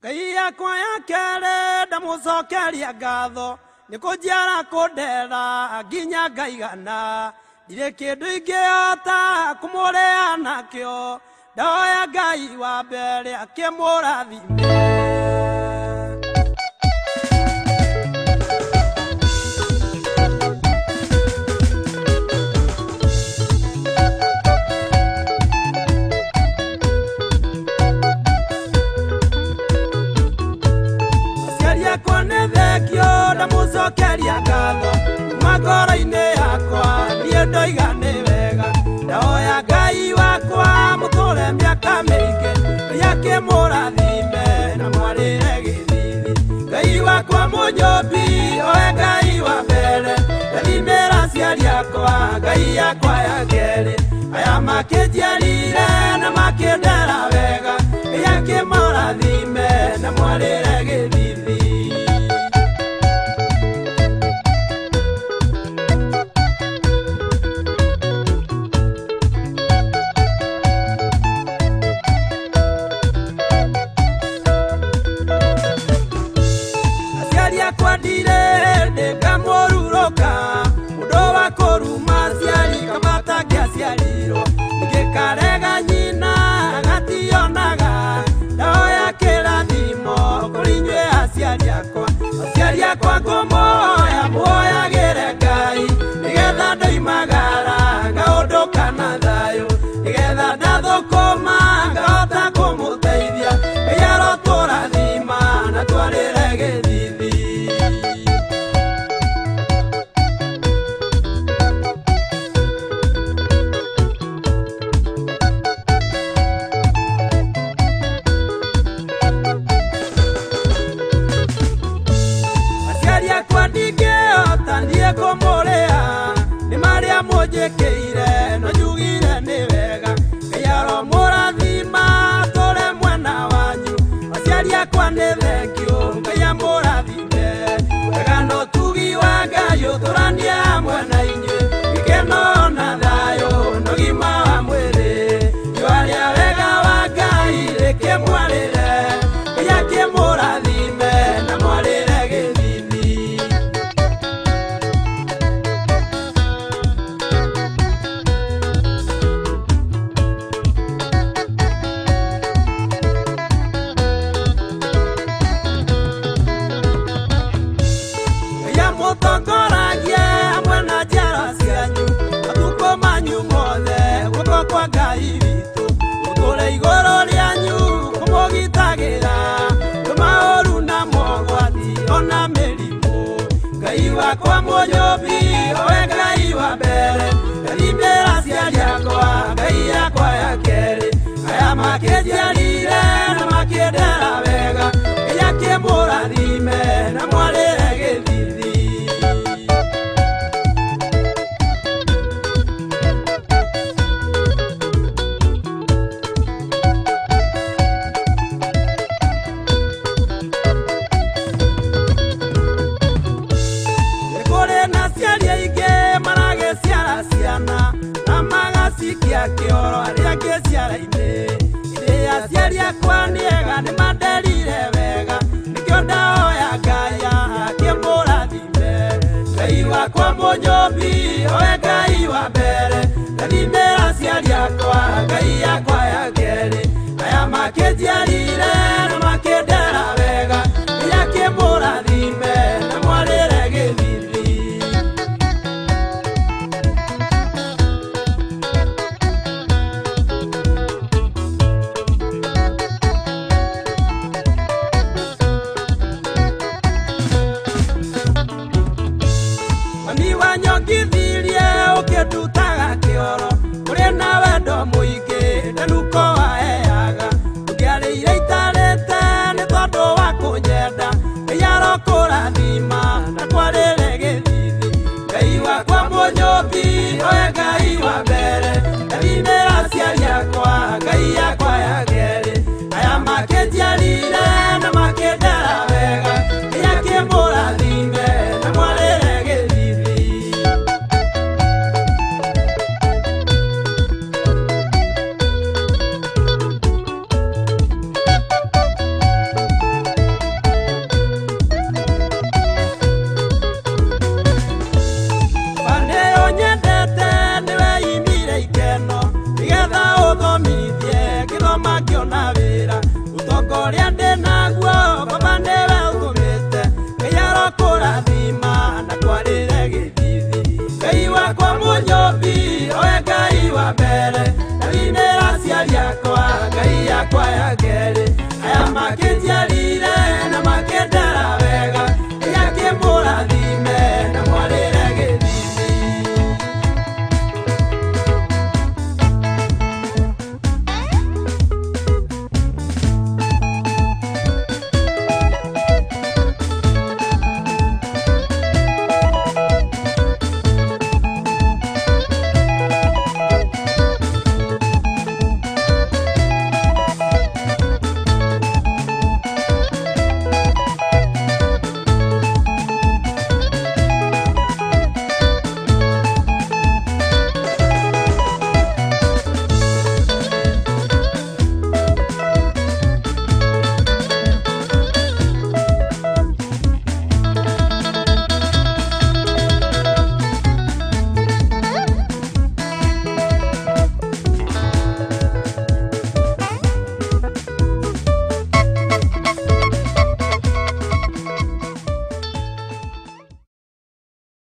Kaya kwa ya kere ndamucokeria ngatho nikujara kundera nginya ngaigana ndire kindu ingihota kumurea nakio ndahoya Ngai wa mbere akimurathime. Ndamucokeria ngatho ngoro-ini yakwa niĩ ndoigane wega ndahoya Ngai wakwa mũtũre mĩaka mĩingĩ akĩmũrathime na mwarĩre gĩthithi. Ngai wakwa mũnyũmbi oe Ngai wa mbere ndathimĩra aciari akwa Ngai yakwa ya kerĩ aya makĩnjiarire na makĩndera wega akĩmũrathime na mwarĩre gĩthithi. Kwa ngomoya muoyagire Ngai nigetha ndoimagara ngaunduka na thayu nigetha ndathũkũma ngahota kũmũteithia Ngai arotũrathima na twarĩre gĩthithi. Mũnjĩkĩire no njugire nĩ wega Ngai aromũrathima tũre mwena wanyu aciari akwa nĩ thengiũ Ngai amũrathime wega no tugi wa Ngai ũtũranie hamwe na inyuĩ gĩkeno na thayũ na ũgima wa mwĩrĩ rĩũa wega wa Ngai rĩkĩmwarĩre Ngai akĩmũrathime na mwarĩre gĩthithi. Mũtongoragie hamwe na njĩra cianyu matukũ manyu mothe guoko kwa Ngai witũ gũtũũre igũrũ rĩanyu kũmũgitagĩra maũru na mogwati ona mĩrimũ. Ngai wakwa mũnyũmbi oe Ngai wa mbere ndathimĩra aciari akwa Ngai yakwa ya kerĩ aya makĩnjiarire na makĩndera wega Ngai akĩmũrathime na mwarĩre gĩthithi. Kĩoro arĩa angĩ ciara-inĩ ĩrĩa aciari akwa nĩega nĩmanderire wega nĩkĩo ndahoya Ngai akĩmũrathime. Ngai wakwa mũnyũmbi oe Ngai wa mbere ndathimĩra aciari akwa Ngai yakwa ya kerĩ aya makĩnjiarire na makĩndera wega Ngai akĩmũrathime na mwarĩre gĩthithi. Wanyongithirie ũkĩndutaga kĩoro ũrĩ na wendo mũingĩ na nuko waheaga ũngĩarĩire itarĩte gwa kerĩ